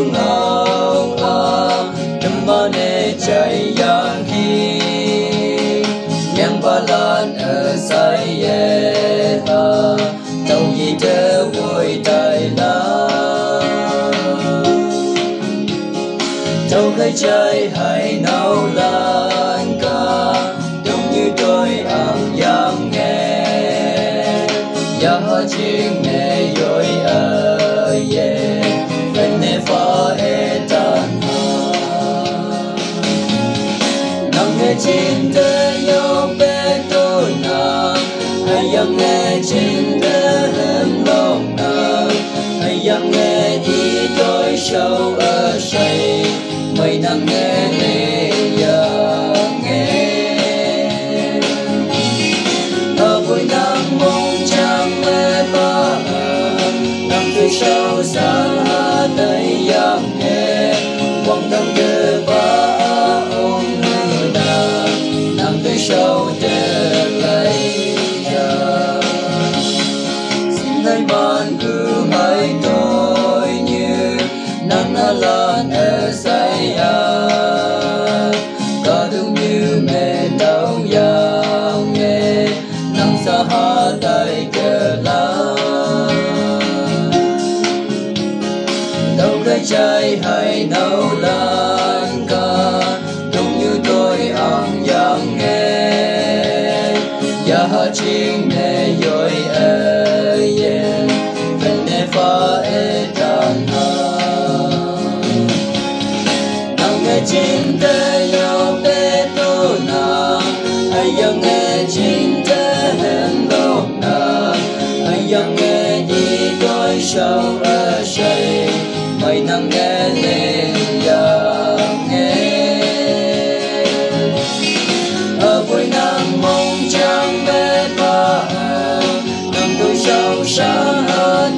ngao đâm ba nê chạy yang hi yang ba lan ở sai ye tàu gì chớ vui tay la tàu khai chạy hay nấu lan ca giống như tôi ăn yang nghe ya chinh nghe yoi ye bên nê pha etan nang nghe chinh te yo pe to na yang nghe chinh te hem long na yang nghe đi tôi sâu ở say mây nắng nghe lệ yang nghe ở vui nắng mong chẳng mê ba nắng tươi sâu xa đây yang nghe quang đông đưa ba ôm hư na nắng tươi sâu trở lại xin hãy ban cứ hãy tôi như nắng lan ở say có đúng như mẹ đau yang nghe nắng xa hạ tay cờ lá đâu cái trái hay nấu lan ca đúng như tôi ăn yang nghe ya chinh nghe yoi ye bên nê pha etan chinh te yo pe to na yang nghe chinh te hem lo na yang nghe đi tôi sâu ở say mây nắng nghe lên yang nghe ở cuối nắng mong chẳng bé ba nắng tôi sâu xa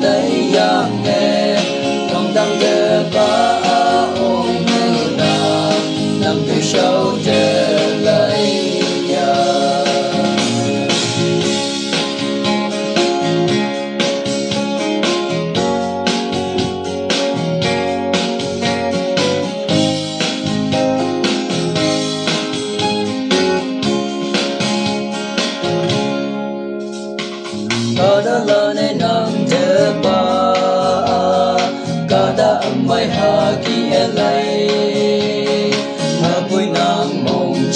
đây yang nghe con đang đợi ba nắng tươi sâu trở lại có đã là nên nắng trở ba có đã mây hà kia lại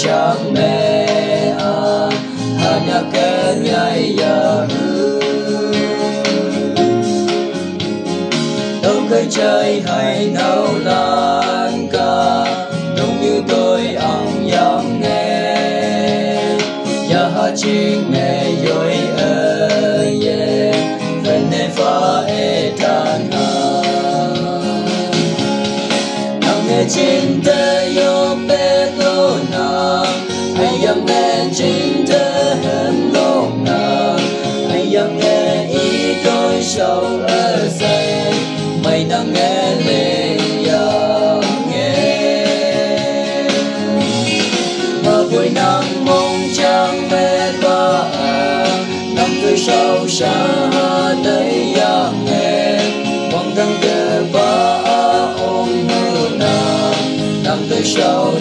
chẳng mê hanya kenyai ya đâu cái chơi hay nấu lan ca đúng như tôi ăn yang nghe ya chinh nghe yoi ye bên nê pha etan nang nghe chinh te yo pe to na yang nghe chinh te hem lo na yang nghe ý tôi sâu ở say mây nắng nghe lệ yang nghe mà buổi nắng mong chẳng mê ba nắng tươi sâu xa đây yang nghe quang đăng đưa ba ôm hư na nắng tươi sâu